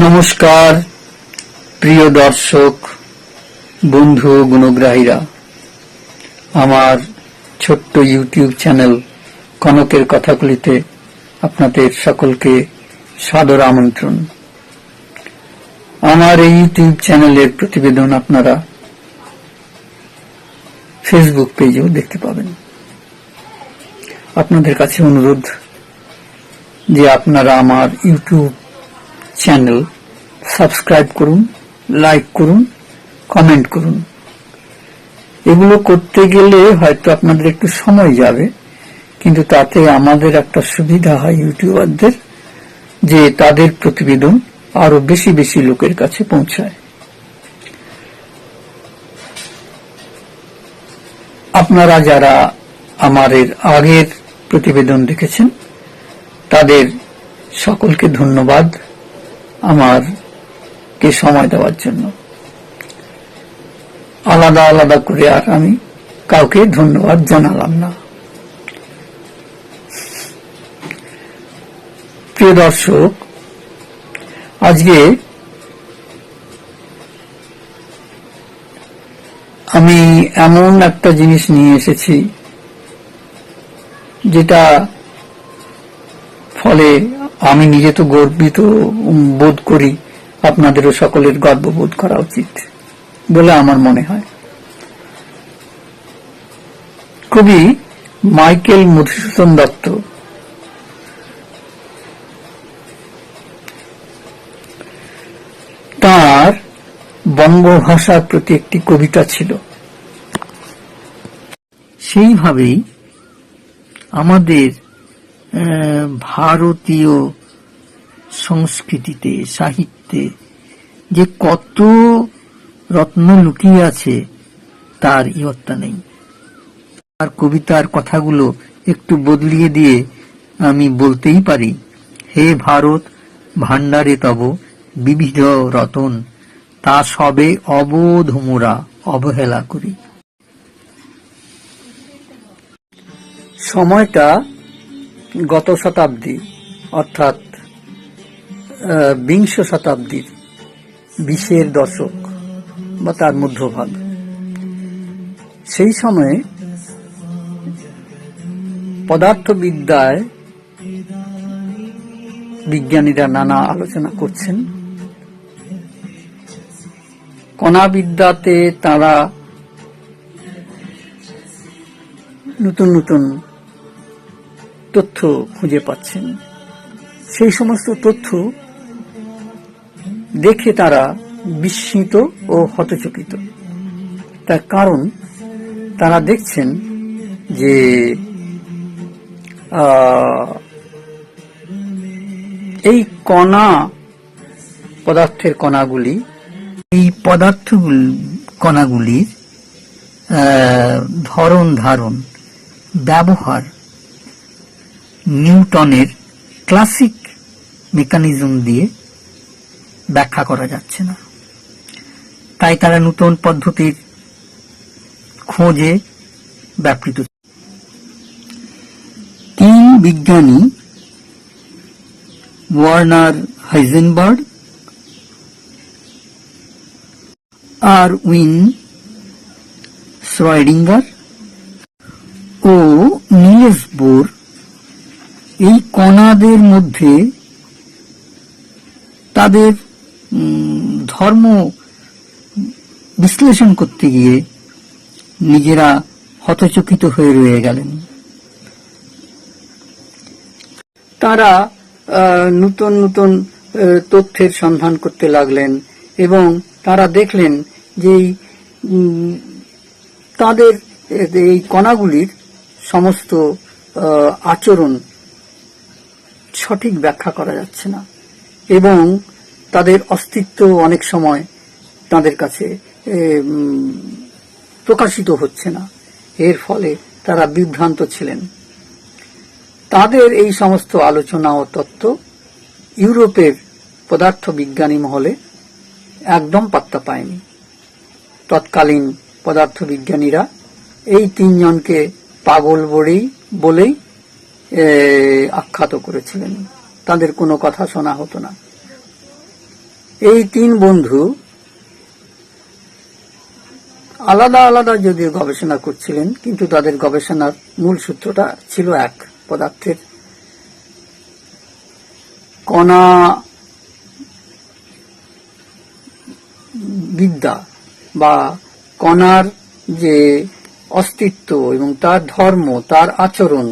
নমস্কার প্রিয় দর্শক বন্ধু গুণগ্রাহীরা, আমার ছোট্ট ইউটিউব চ্যানেল কনকের কথাগুলিতে আপনাদের সকলকে সাদর আমন্ত্রণ। আমার এই ইউটিউব চ্যানেলের প্রতিবেদন আপনারা ফেসবুক পেজেও দেখতে পাবেন। আপনাদের কাছে অনুরোধ যে আপনারা আমার ইউটিউব চ্যানেল সাবস্ক্রাইব করুন, লাইক করুন, কমেন্ট করুন। এগুলো করতে গেলে হয়তো আপনাদের একটু সময় যাবে, কিন্তু তাতে আমাদের একটা সুবিধা হয় ইউটিউবারদের, যে তাদের প্রতিবেদন আরো বেশি বেশি লোকের কাছে পৌঁছায়। আপনারা যারা আমার এর আগের প্রতিবেদন দেখেছেন তাদের সকলকে ধন্যবাদ আমাকে সময় দেওয়ার জন্য। আলাদা আলাদা করে আর আমি কাউকে ধন্যবাদ জানালাম না। প্রিয় দর্শক, আজকে আমি এমন একটা জিনিস নিয়ে এসেছি যেটা ফলে আমি নিজে তো গর্বিত বোধ করি, আপনাদেরও সকলের গর্ববোধ করা উচিত বলে আমার মনে হয়। কবি মাইকেল মধুসূদন দত্ত তার বঙ্গভাষার প্রতি একটি কবিতা ছিল। সেইভাবেই আমাদের ভারতীয় সংস্কৃতিতে, সাহিত্যে যে কত রত্ন লুকিয়ে আছে তার ইয়ত্তা নেই। আর কবিতার কথাগুলো একটু বদলিয়ে দিয়ে আমি বলতেই পারি, হে ভারত ভাণ্ডারে তব বিবিধ রতন, তা সবে অবোধ মোরা অবহেলা করি। সময়টা গত শতাব্দী, অর্থাৎ বিংশ শতাব্দীর 20-এর দশক বা তার মধ্যভাগ। সেই সময়ে পদার্থবিদ্যায় বিজ্ঞানীরা নানা আলোচনা করছেন। কণাবিদ্যাতে তারা নতুন নতুন তথ্য খুঁজে পাচ্ছেন। সেই সমস্ত তথ্য দেখে তারা বিস্মিত ও হতচকিত। তার কারণ তারা দেখছেন যে এই পদার্থের কণাগুলি, এই কণাগুলির ধরন ধারণ, ব্যবহার নিউটনের ক্লাসিক মেকানিজম দিয়ে ব্যাখ্যা করা যাচ্ছে না। তাই তারা নতুন পদ্ধতির খোঁজে ব্যাপৃত। 3 বিজ্ঞানী, ওয়ার্নার হাইজেনবার্গ, আরউইন শ্রোডিঙ্গার ও নিলস বোর এই কণাদের মধ্যে তাদের ধর্ম বিশ্লেষণ করতে গিয়ে নিজেরা হতচকিত হয়ে রয়ে গেলেন। তারা নতুন নতুন তথ্যের সন্ধান করতে লাগলেন এবং তারা দেখলেন যে তাদের এই কণাগুলির সমস্ত আচরণ সঠিক ব্যাখ্যা করা যাচ্ছে না এবং তাদের অস্তিত্ব অনেক সময় তাদের কাছে প্রকাশিত হচ্ছে না। এর ফলে তারা বিভ্রান্ত ছিলেন। তাদের এই সমস্ত আলোচনা ও তত্ত্ব ইউরোপের পদার্থবিজ্ঞানী মহলে একদম পাত্তা পায়নি। তৎকালীন পদার্থবিজ্ঞানীরা এই 3 জনকে পাগল বলেই আখ্যাত করেছিলেন। তাদের কোনো কথা শোনা হতো না। এই তিন বন্ধু আলাদা আলাদা যদিও গবেষণা করছিলেন, কিন্তু তাদের গবেষণার মূল সূত্রটা ছিল এক, পদার্থের কণা বিদ্যা বা কণার যে অস্তিত্ব এবং তার ধর্ম, তার আচরণ,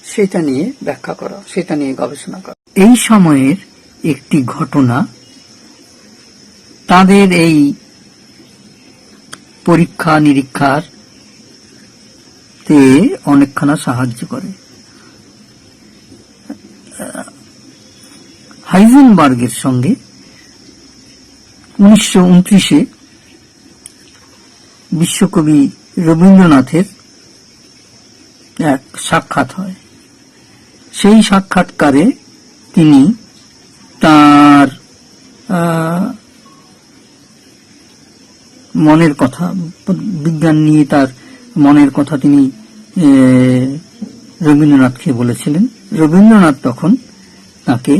সেটা নিয়ে ব্যাখ্যা করা, সেটা নিয়ে গবেষণা করা। এই সময়ের একটি ঘটনা তাদের এই পরীক্ষা নিরীক্ষার তে অনেকখানা সাহায্য করে। হাইজেনবার্গের সঙ্গে 1929-এ বিশ্বকবি রবীন্দ্রনাথের এক সাক্ষাৎ হয়। সেই সাক্ষাৎকারে তিনি তার মনের কথা, বিজ্ঞান নিয়ে তার মনের কথা তিনি রবীন্দ্রনাথকে বলেছিলেন। রবীন্দ্রনাথ তখন তাকে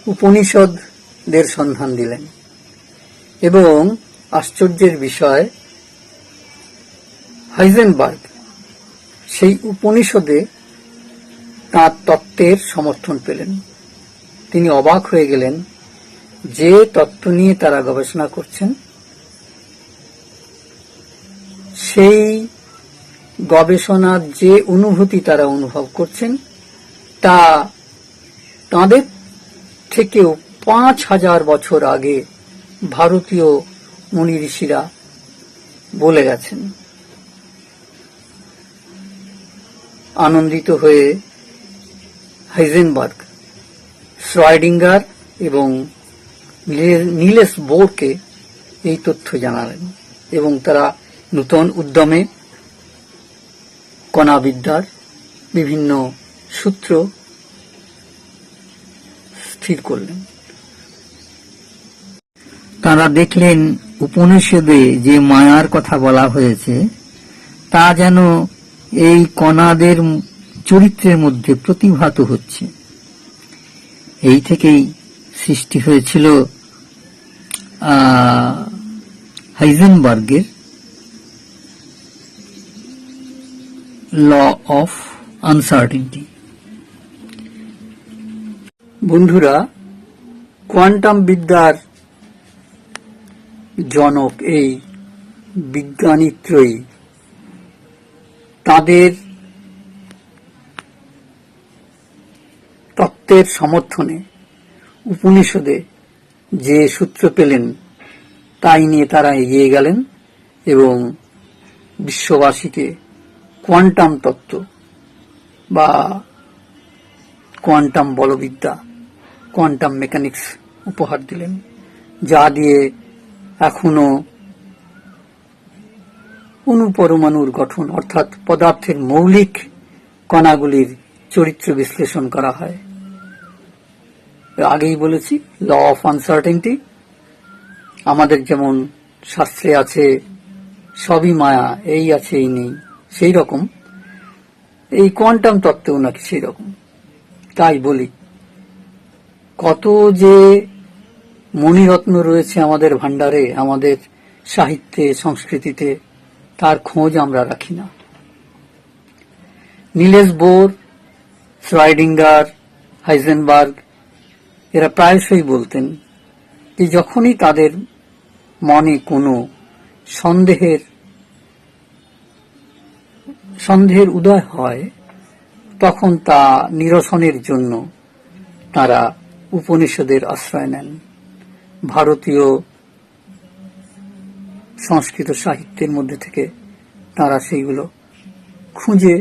উপনিষদের সন্ধান দিলেন এবং আশ্চর্যের বিষয়, হাইজেনবার্গ সেই উপনিষদে তাঁর তত্ত্বের সমর্থন পেলেন। তিনি অবাক হয়ে গেলেন যে তত্ত্ব নিয়ে তারা গবেষণা করছেন, সেই গবেষণার যে অনুভূতি তারা অনুভব করছেন তা তাদের থেকেও 5000 বছর আগে ভারতীয় মুনি ঋষিরা বলে গেছেন। আনন্দিত হয়ে হাইজেনবার্গ শ্রয়ডিঙ্গার এবং নিলেস বোরকে এই তথ্য জানালেন এবং তারা নূতন উদ্যমে কণাবিদ্যার বিভিন্ন সূত্র স্থির করলেন। তারা দেখলেন উপনিষদে যে মায়ার কথা বলা হয়েছে তা যেন এই কণাদের চরিত্রের মধ্যে প্রতিভাত হচ্ছে। এই থেকেই সৃষ্টি হয়েছিল হাইজেনবার্গের ল অফ আনসার্টেনটি। বন্ধুরা, কোয়ান্টাম বিদ্যার জনক এই বিজ্ঞানীত্রয়ী তাদের তত্ত্বের সমর্থনে উপনিষদে যে সূত্র পেলেন তাই নিয়ে তারা এগিয়ে গেলেন এবং বিশ্ববাসীকে কোয়ান্টাম তত্ত্ব বা কোয়ান্টাম বলবিদ্যা, কোয়ান্টাম মেকানিক্স উপহার দিলেন, যা দিয়ে এখনো অণুপরমাণুর গঠন অর্থাৎ পদার্থের মৌলিক কণাগুলির চরিত্র বিশ্লেষণ করা হয়। আগেই বলেছি, ল অফ আনসার্টেনটি। আমাদের যেমন শাস্ত্রে আছে সবই মায়া, এই আছে এই নেই, সেই রকম এই কোয়ান্টাম তত্ত্বেও নাকি সেই রকম। তাই বলি, কত যে মণিরত্ন রয়েছে আমাদের ভান্ডারে, আমাদের সাহিত্যে, সংস্কৃতিতে, তার খোঁজ আমরা রাখি না। নিলেস বোর, শ্রয়ডিঙ্গার, হাইজেনবার্গ এরা প্রায়শই বলতেন যে যখনই তাদের মনে কোনো সন্দেহের উদয় হয় তখন তা নিরসনের জন্য তারা উপনিষদের আশ্রয় নেন। ভারতীয় সংস্কৃত সাহিত্যের মধ্যে থেকে তারা সেইগুলো খুঁজে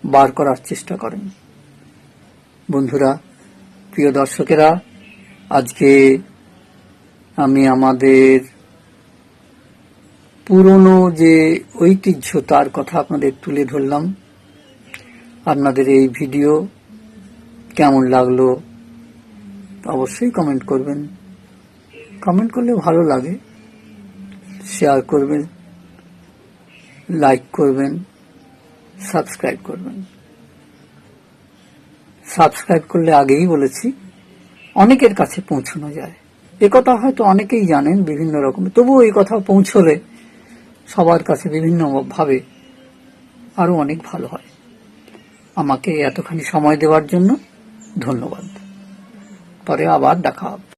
বার করার চেষ্টা করেন। বন্ধুরা, প্রিয় দর্শকেরা, আজকে আমি আমাদের পুরনো যে ঐতিহ্য তার কথা আপনাদের তুলে ধরলাম। আপনাদের এই ভিডিও কেমন লাগলো অবশ্যই কমেন্ট করবেন। কমেন্ট করলে ভালো লাগে, শেয়ার করবেন, লাইক করবেন, সাবস্ক্রাইব করবেন। সাবস্ক্রাইব করলে আগেই বলেছি অনেকের কাছে পৌঁছানো যায়। একথা হয়তো অনেকেই জানেন বিভিন্ন রকম, তবুও এই কথা পৌঁছলে সবার কাছে বিভিন্ন ভাবে আরো অনেক ভালো হয়। আমাকে এতখানি সময় দেওয়ার জন্য ধন্যবাদ। পরে আবার দেখা হবে।